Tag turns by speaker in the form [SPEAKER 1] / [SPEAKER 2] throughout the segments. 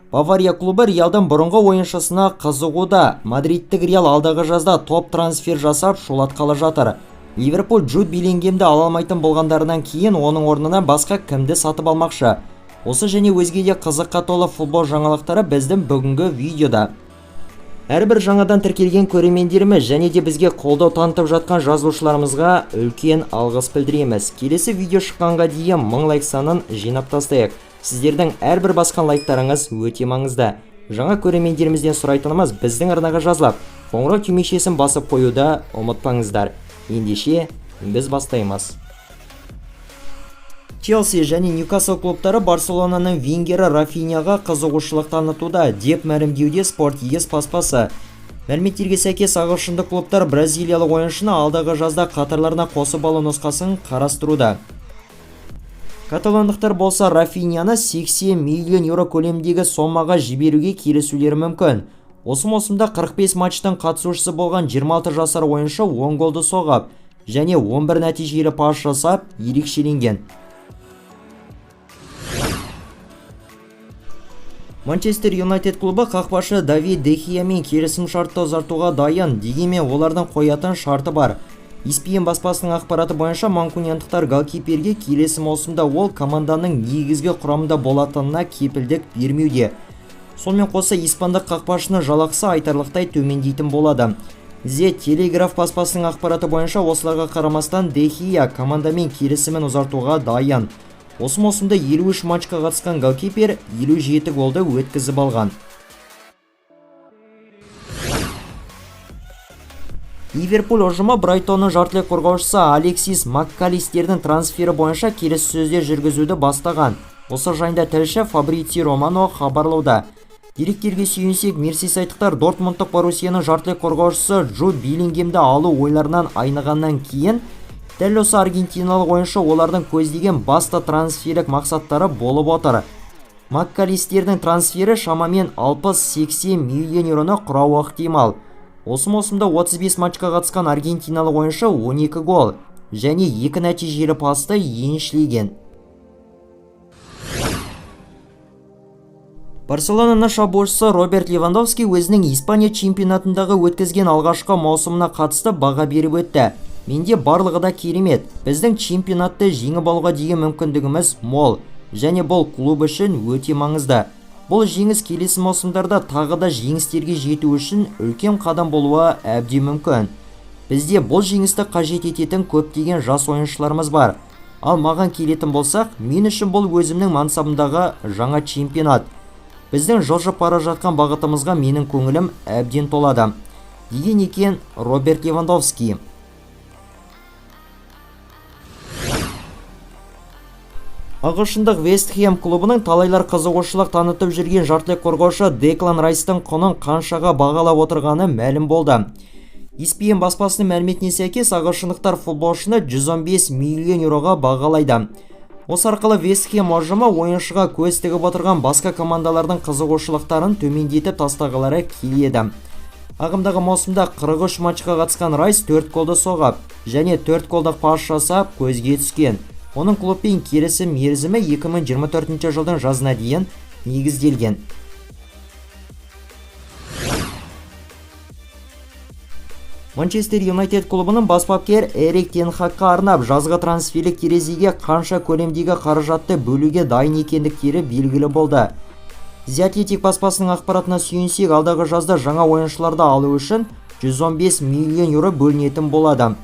[SPEAKER 1] Бавария клубы Реалдың бұрынғы ойыншысына қызығуда. Мадридтік Реал алдағы жазда топ трансфер жасап шулатқалы жатыр. Ливерпуль Джуд Беллингемді ала алмайтын болғандарынан кейін оның орнына басқа кімді сатып алмақшы? Осы және өзге де қызыққа толы футбол жаңалықтары біздің бүгінгі видеода. Әрбір жаңадан тіркелген көрермендеріміз және де бізге қолдау танытып жатқан жазылушыларымызға үлкен алғыс білдіреміз. Келесі видео шыққанға дейін 1000 лайк санын жинап тастайық. Сіздердің әрбір басқан лайктарыңыз өте маңызды. Жаңа көрермендерімізден сұрайтынымыз біздің арнаға жазылып, қоңырау түймешесін басып қоюда ұмытпаңыздар. Ендеше біз бастаймыз. Челси және Ньюкасл клубтары Барселонаның вингері Рафиньяға қызығушылық танытуда деп мәлімдеуде Sport ES баспасы. Мәліметтерге сәйкес ағылшындық клубтар бразилиялық ойыншыны алдағы жазда қатарларына қосып алу нұсқасын қарастыруда. Каталондықтар болса Рафиньяны 80 миллион еуро көлемдегі сомаға жіберуге келісулері мүмкін. Осы маусымда 45 матчтың қатысушысы болған 26 жасар ойыншы 10 голды соғып, және 11 нәтижелі пас жасап ерекшеленген. Манчестер Юнайтед клубы қақпашы Давид де Геамен келісім шартты ұзартуға дайын, дегенмен олардың қоятын шарты бар. ESPN баспасының ақпараты бойынша манкуниандықтар голкиперге келесі маусымда ол команданың негізгі құрамында болатынына кепілдік бермеуде. Сонымен қоса испандық қақпашының жалақысы айтарлықтай төмендейтін болады. The Telegraph баспасының ақпараты бойынша осыларға қарамастан де Геа командамен келісімін ұзартуға дайын. Осы маусымда 53 матчқа қатысқан голкипер 57 голды өткізіп алған. Ливерпуль ұжымы Брайтонның жартылай қорғаушысы Алексис Маккалистердің трансфері бойынша келіссөздер жүргізуді бастаған. Осы жайында тілші Фабрицио Романо хабарлауда. Деректерге сүйенсек, мерсисайдықтар Дортмундтық Боруссияның жартылай қорғаушысы Джуд Беллингемді алу ойларынан айнығаннан кейін, дәл осы аргентиналық ойыншы олардың көздеген басты трансферлік мақсаттары болып отыр. Маккалистердің трансфері шамамен 60-80 миллион еуроны құрауы ықтимал. Осы маусымда 35 матчқа қатысқан аргентиналық ойыншы 12 гол және 2 нәтижелі пасты еншілеген. Барселонаның шабуылшысы Роберт Левандовски өзінің Испания чемпионатындағы өткізген алғашқы маусымына қатысты баға беріп өтті. Менде барлығы да керемет. Біздің чемпионатты жеңіп алуға деген мүмкіндігіміз мол, және бұл клуб үшін өте маңызды. Бұл жеңіс келесі маусымдарда тағы да жеңістерге жету үшін үлкен қадам болуы әбден мүмкін. Бізде бұл жеңісті қажет ететін көптеген жас ойыншыларымыз бар. Ал маған келетін болсақ, мен үшін бұл өзімнің мансабымдағы жаңа чемпионат. Біздің жылжып бара жатқан бағытымызға менің көңілім әбден толады, деген екен Роберт Левандовски. Ағылшындық Вест Хэм клубының талайлар қызығушылық танытып жүрген жартылай қорғаушы Деклан Райстың құнын қаншаға бағалап отырғаны мәлім болды. ESPN баспасының мәліметіне сәйкес, ағылшындықтар футболшыны 115 миллион еуроға бағалайды. Осы арқылы Вест Хэм ұжымы ойыншыға көз тігіп отырған басқа командалардың қызығушылықтарын төмендетіп тастағылары келеді. Ағымдағы маусымда 43 матчқа қатысқан Райс 4 голды соғып, және 4 голдық пас жасап көзге түскен. Оның клубпен келісім мерзімі 2024 жылдың жазына дейін негізделген. Манчестер Юнайтед клубының бас бапкер Эрик тен Хагқа арнап жазғы трансферлік терезеге қанша көлемдегі қаражатты бөлуге дайын екендіктері белгілі болды. The Athletic баспасының ақпаратына сүйенсек, алдағы жазда жаңа ойыншыларды алу үшін 115 миллион еуро бөлінетін болады.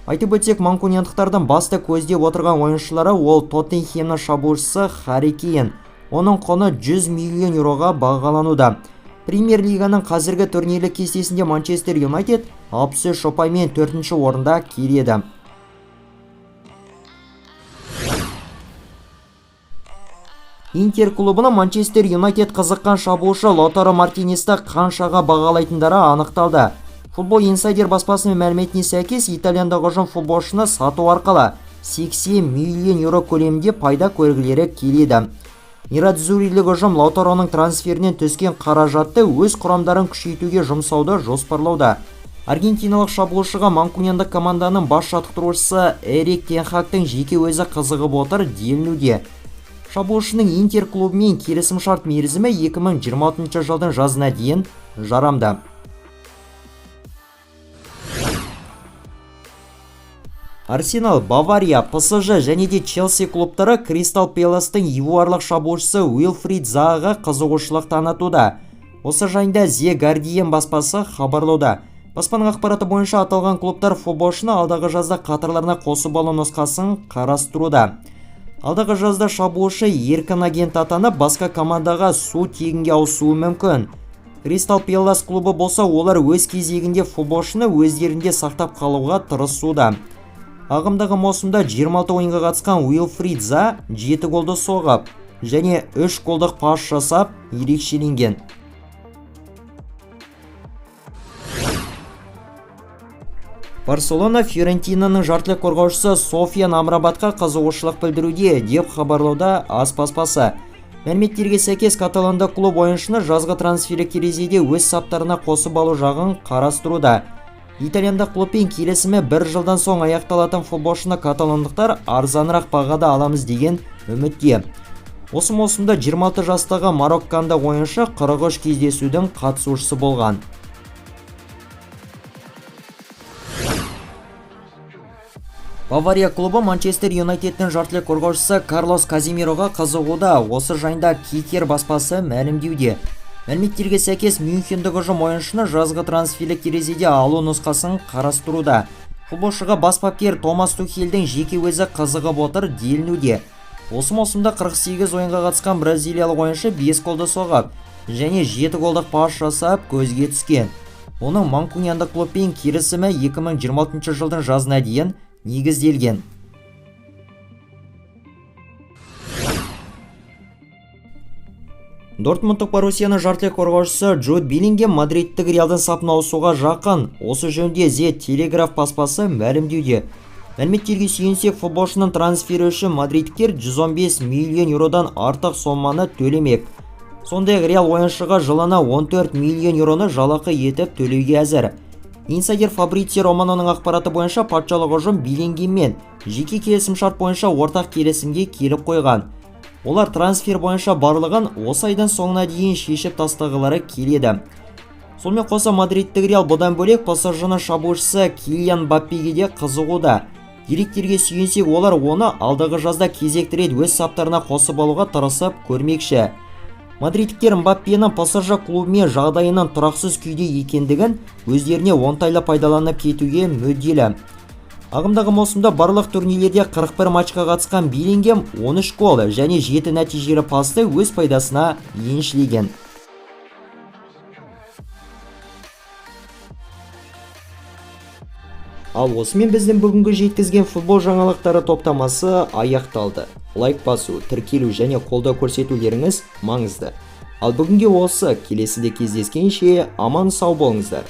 [SPEAKER 1] Айтып өтсек, манкуниандықтардың басты көздеп отырған ойыншылары ол Тоттенхемнің шабуылшысы Харри Кейн. Оның құны 100 миллион еуроға бағалануда. Премьер-лиганың қазіргі турнирлік кестесінде Манчестер Юнайтед 63 ұпаймен 4-ші орында келеді. Интер клубының Манчестер Юнайтед қызыққан шабуылшы Лотаро Мартинесті қаншаға бағалайтындары анықталды. Футбол Инсайдер баспасының мәліметіне сәйкес, итальяндағы ұжым футболшыны сату арқылы 80 миллион еуро көлемінде пайда көргілері келеді. Нерадзурилік ұжым Лаутароның трансферінен түскен қаражатты өз құрамдарын күшейтуге жұмсауды жоспарлауда. Аргентиналық шабуылшыға манкуниандық команданың бас жаттықтырушысы Эрик тен Хагтың жеке өзі қызығып отыр делінуде. Шабуылшының Интер клубымен келісім-шарт мерзімі 2026 жылдың жазына дейін жарамды. Арсенал, Бавария, ПСЖ және де Челси клубтары Кристал Пэластың ивуарлық шабуылшысы Уилфрид Заага қызығушылық танытуда. Осы жайында The Guardian баспасы хабарлауда. Баспаның ақпараты бойынша аталған клубтар футболшыны алдағы жазда қатарларына қосып алу нұсқасын қарастыруда. Алдағы жазда шабуылшы еркін агент атанып, басқа командаға су тегінге ауысуы мүмкін. Кристал Пэлас клубы болса, олар өз кезегінде футболшыны өздерінде сақтап қалуға тырысуда. Ағымдағы маусымда 26 ойынға қатысқан Уилфрид Заага 7 голды соғып және 3 голдық пас жасап ерекшеленген. Барселона Фиорентинаның жартылай қорғаушысы Софьян Амрабатқа қызығушылық білдіруде деп хабарлауда AS баспасы. Мәліметтерге сәйкес, каталонда клуб ойыншыны жазғы трансферлік терезеде өз саптарына қосып алу жағын қарастыруда. Итальяндық клубпен келісімі 1 жылдан соң аяқталатын футболшыны каталондықтар арзанырақ бағада аламыз деген үмітте. Осы маусымда 26 жастағы мароккандық ойыншы 43 кездесудің қатысушысы болған. Бавария клубы Манчестер Юнайтедтің жартылай қорғаушысы Карлос Казимироға қызығуда. Осы жайында Кикер баспасы мәлімдеуде. Мәліметтерге сәйкес, Мюнхендік ұжым ойыншыны жазғы трансферлік терезеде алу нұсқасын қарастыруда. Футболшыға бас бапкер Томас Тухельдің жеке өзі қызығып отыр делінуде. Осы маусымда 48 ойынға қатысқан бразилиялық ойыншы 5 голды соғып және 7 голдық пас жасап көзге түскен. Оның манкуниандық клубпен келісімі 2026 жылдың жазына дейін негізделген. Дортмундтық Боруссияның жартылай қорғаушысы Джуд Беллингем мадридтік Реалдың сапына ауысуға жақын. Осы жөнінде The Telegraph баспасы мәлімдеуде. Мәліметтерге сүйенсек, футболшының трансфері үшін мадридтіктер 115 миллион еуродан артық соманы төлемек. Сондай-ақ Реал ойыншыға жылына 14 миллион еуроны жалақы етіп төлеуге әзір. Инсайдер Фабрицио Романоның ақпараты бойынша патшалық ұжым Беллингеммен жеке келісім-шарт бойынша ортақ келісімге келіп қойған. Олар трансфер бойынша барлығын осы айдан соңына дейін шешіп тастағылары келеді. Сонымен қоса мадридтік Реал бұдан бөлек ПСЖ-ның шабуылшысы Килиан Мбаппеге де қызығуда. Деректерге сүйенсек, олар оны алдағы жазда кезекті рет өз саптарына қосып алуға тырысып көрмекші. Мадридтіктер Мбаппенің ПСЖ клубымен жағдайының тұрақсыз күйде екендігін өздеріне оңтайлы пайдаланып кетуге мүдделі. Ағымдағы маусымда барлық турнирлерде 41 матчқа қатысқан Беллингем 13 гол және 7 нәтижелі пасты өз пайдасына еншілеген. Ал осымен біздің бүгінгі жеткізген футбол жаңалықтары топтамасы аяқталды. Лайк басу, тіркелу және қолдау көрсетулеріңіз маңызды. Ал бүгінге осы, келесіде кездескенше аман сау болыңыздар.